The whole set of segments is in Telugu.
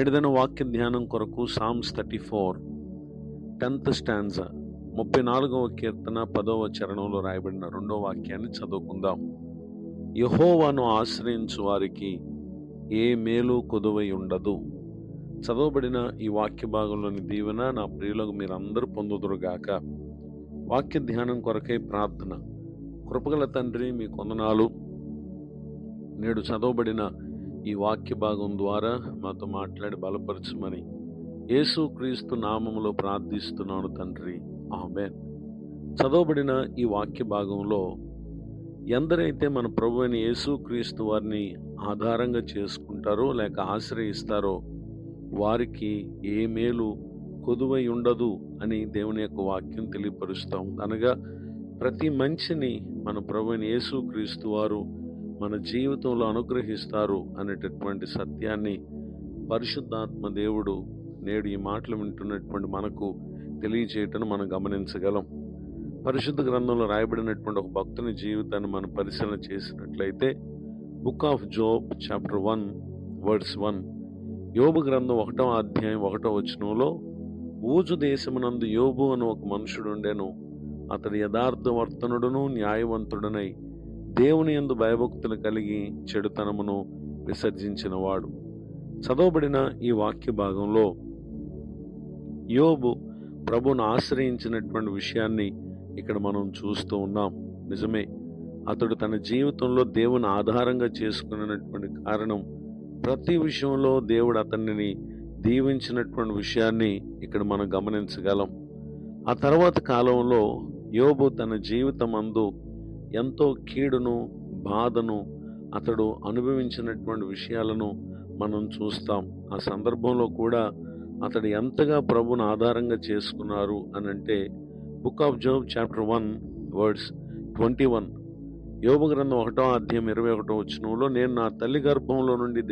నేటిదిన వాక్య ధ్యానం కొరకు సామ్స్ 34 10th స్టాంజా 34వ కీర్తన 10వ చరణంలో రాయబడిన రెండో వాక్యాన్ని చదువుకుందాం. యెహోవాను ఆశ్రయించు వారికి ఏ మేలు కొదువై ఉండదు. చదవబడిన ఈ వాక్య భాగంలోని దీవెన నా ప్రియులకు మీరందరూ పొందుదురుగాక. వాక్య ధ్యానం కొరకై ప్రార్థన. కృపగల తండ్రి, మీ కొందనాలు. నేడు చదవబడిన ఈ వాక్య భాగం ద్వారా మాతో మాట్లాడి బలపరచమని యేసుక్రీస్తు నామములో ప్రార్థిస్తున్నాను తండ్రి, ఆమేన్. చదవబడిన ఈ వాక్య భాగంలో ఎందరైతే మన ప్రభు అయిన యేసుక్రీస్తు వారిని ఆధారంగా చేసుకుంటారో లేక ఆశ్రయిస్తారో వారికి ఏ మేలు కొదువై ఉండదు అని దేవుని యొక్క వాక్యం తెలియపరుస్తాం. అనగా ప్రతి మంచిని మన ప్రభు అయిన యేసుక్రీస్తు వారు మన జీవితంలో అనుగ్రహిస్తారు అనేటటువంటి సత్యాన్ని పరిశుద్ధాత్మ దేవుడు నేడు ఈ మాటలు వింటున్నటువంటి మనకు తెలియచేయటం మనం గమనించగలం. పరిశుద్ధ గ్రంథంలో రాయబడినటువంటి ఒక భక్తుని జీవితాన్ని మనం పరిశీలన చేసినట్లయితే బుక్ ఆఫ్ జోబ్ చాప్టర్ 1 యోబు గ్రంథం 1వ అధ్యాయం 1వ వచనంలో, ఊజు దేశమునందు యోబు అని ఒక మనుషుడు ఉండెను. అతడు యథార్థవర్తనుడును న్యాయవంతుడనై దేవుని యందు భయభక్తులు కలిగి చెడుతనమును విసర్జించినవాడు. చదవబడిన ఈ వాక్య భాగంలో యోబు ప్రభువును ఆశ్రయించినటువంటి విషయాన్ని ఇక్కడ మనం చూస్తూ ఉన్నాం. నిజమే, అతడు తన జీవితంలో దేవుని ఆధారంగా చేసుకున్నటువంటి కారణం ప్రతి విషయంలో దేవుడు అతన్ని దీవించినటువంటి విషయాన్ని ఇక్కడ మనం గమనించగలం. ఆ తర్వాత కాలంలో యోబు తన జీవితం అందు ఎంతో కీడును, బాధను అతడు అనుభవించినటువంటి విషయాలను మనం చూస్తాం. ఆ సందర్భంలో కూడా అతడు ఎంతగా ప్రభువును ఆధారంగా చేసుకున్నారు అనంటే బుక్ ఆఫ్ జోబ్ చాప్టర్ 1:21 యోబు గ్రంథం 1వ అధ్యాయం 21వ వచనంలో, నేను నా తల్లి గర్భంలో నుండి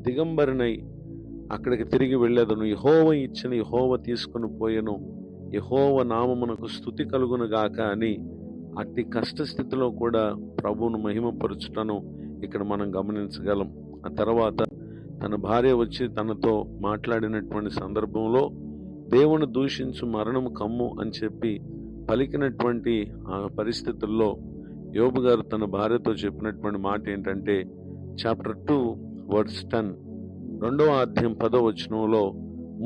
దిగంబరినై అక్కడికి తిరిగి వెళ్ళేదను. యెహోవా ఇచ్చిన యెహోవా తీసుకుని పోయెను. యెహోవా నామమునకు స్తుతి కలుగును గాక అని అట్టి కష్టస్థితిలో కూడా ప్రభువును మహిమపరచుటను ఇక్కడ మనం గమనించగలం. ఆ తర్వాత తన భార్య వచ్చి తనతో మాట్లాడినటువంటి సందర్భంలో దేవుని దూషించు మరణము కమ్ము అని చెప్పి పలికినటువంటి ఆ పరిస్థితుల్లో యోబు గారు తన భార్యతో చెప్పినటువంటి మాట ఏంటంటే చాప్టర్ 2:10 2వ అధ్యాయం 10వ వచనంలో,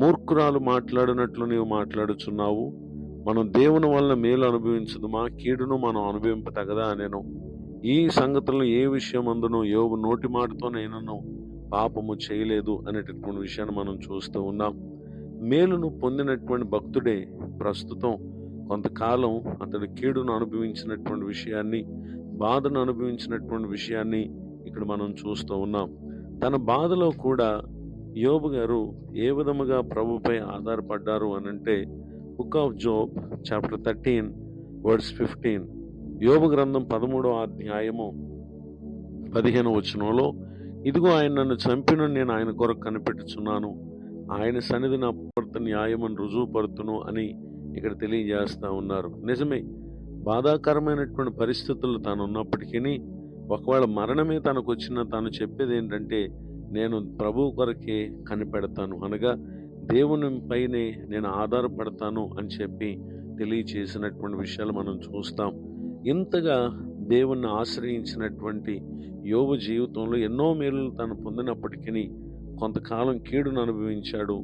మూర్ఖురాలు మాట్లాడినట్లు నీవు మాట్లాడుచున్నావు. మనం దేవుని వలన మేలు అనుభవించదుమా, కీడును మనం అనుభవింపతగదా అనేను. ఈ సంగతులను ఏ విషయం అందును యోబు నోటి మాటతో నేను పాపము చేయలేదు అనేటటువంటి విషయాన్ని మనం చూస్తూ ఉన్నాం. మేలును పొందినటువంటి భక్తుడే ప్రస్తుతం కొంతకాలం అతడు కీడును అనుభవించినటువంటి విషయాన్ని, బాధను అనుభవించినటువంటి విషయాన్ని ఇక్కడ మనం చూస్తూ ఉన్నాం. తన బాధలో కూడా యోబు గారు ఏ విధముగా ప్రభుపై ఆధారపడ్డారు అనంటే బుక్ ఆఫ్ జోబ్ చాప్టర్ 13:15 యోబు గ్రంథం 13వ అధ్యాయము 15వ వచనంలో, ఇదిగో ఆయన నన్ను చంపిన నేను ఆయన కొరకు కనిపెట్టుచున్నాను, ఆయన సన్నిధి నా ప్రవర్తన న్యాయమని రుజువుపడుతును అని ఇక్కడ తెలియజేస్తా ఉన్నారు. నిజమే, బాధాకరమైనటువంటి పరిస్థితులు తాను ఉన్నప్పటికీ ఒకవేళ మరణమే తనకు వచ్చినా తాను చెప్పేది ఏంటంటే నేను ప్రభువు కొరకే కనిపెడతాను, అనగా దేవుని పైనే నేను ఆధారపడతాను అని చెప్పి తెలియచేసినటువంటి విషయాలు మనం చూస్తాం. ఇంతగా దేవుణ్ణి ఆశ్రయించినటువంటి యోబు జీవితంలో ఎన్నో మేలులు తాను పొందినప్పటికీ కొంతకాలం కీడును అనుభవించాడు.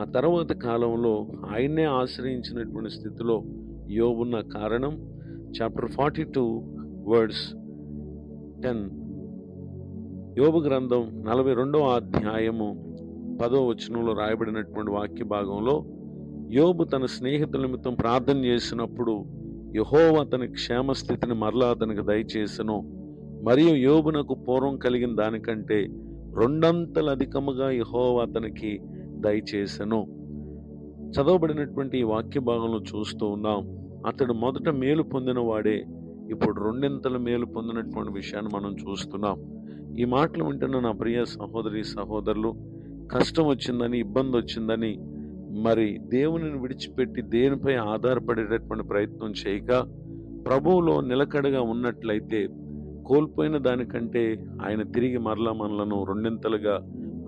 ఆ తర్వాత కాలంలో ఆయన్నే ఆశ్రయించినటువంటి స్థితిలో యోబున్న కారణం చాప్టర్ 42:10 యోబు గ్రంథం 42వ అధ్యాయము 10వ వచనంలో రాయబడినటువంటి వాక్య భాగంలో, యోబు తన స్నేహితుల నిమిత్తం ప్రార్థన చేసినప్పుడు యెహోవా అతని క్షేమస్థితిని మరలా అతనికి దయచేసెను. మరియు యోబునకు పూర్వం కలిగిన దానికంటే 2 అధికముగా యెహోవా అతనికి దయచేసెను. చదవబడినటువంటి ఈ వాక్య భాగంలో చూస్తూ ఉన్నాం. అతడు మొదట మేలు పొందిన వాడే ఇప్పుడు 2 మేలు పొందినటువంటి విషయాన్ని మనం చూస్తున్నాం. ఈ మాటలు వింటున్న నా ప్రియ సహోదరి సహోదరులు, కష్టం వచ్చిందని, ఇబ్బంది వచ్చిందని మరి దేవునిని విడిచిపెట్టి దేనిపై ఆధారపడేటటువంటి ప్రయత్నం చేయక ప్రభువులో నిలకడగా ఉన్నట్లయితే కోల్పోయిన దానికంటే ఆయన తిరిగి మరలా మనలను రెండింతలుగా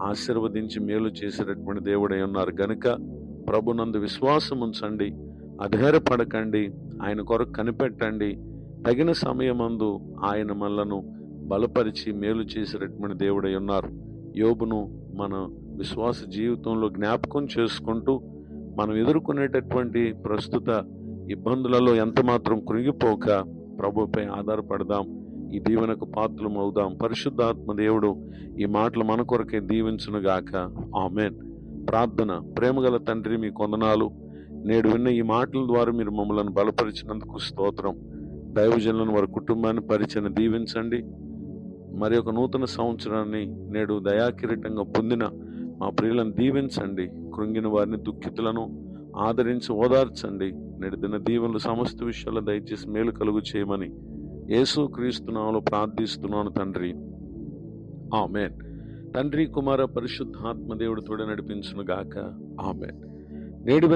ఆశీర్వదించి మేలు చేసేటటువంటి దేవుడై ఉన్నారు గనుక ప్రభునందు విశ్వాసం ఉంచండి, అధైర్యపడకండి, ఆయన కొరకు కనిపెట్టండి. తగిన సమయమందు ఆయన మనలను బలపరిచి మేలు చేసేటటువంటి దేవుడై ఉన్నారు. యోబును మన విశ్వాస జీవితంలో జ్ఞాపకం చేసుకుంటూ మనం ఎదుర్కొనేటటువంటి ప్రస్తుత ఇబ్బందులలో ఎంత మాత్రం కృంగిపోక ప్రభుపై ఆధారపడదాం. ఈ దీవెనకు పాత్రలం అవుదాం. పరిశుద్ధాత్మ దేవుడు ఈ మాటలు మన కొరకే దీవించునుగాక. ఆమేన్. ప్రార్థన. ప్రేమగల తండ్రి, మీ కొందనాలు. నేడు విన్న ఈ మాటల ద్వారా మీరు మమ్మల్ని బలపరిచినందుకు స్తోత్రం. దైవజనులను వారి కుటుంబాన్ని పరిచయం దీవించండి. మరి ఒక నూతన సంవత్సరాన్ని నేడు దయాకిరీటంగా పొందిన మా ప్రియులను దీవించండి. కృంగిన వారిని, దుఃఖితులను ఆదరించి ఓదార్చండి. నేడు దిన దీవెనలు సమస్త విషయాల్లో దయచేసి మేలు కలుగు చేయమని యేసు క్రీస్తు నామములో ప్రార్థిస్తున్నాను తండ్రి. ఆమేన్. తండ్రి, కుమార, పరిశుద్ధాత్మ దేవుడు తోడ నడిపించును గాక. ఆమేన్. నేడు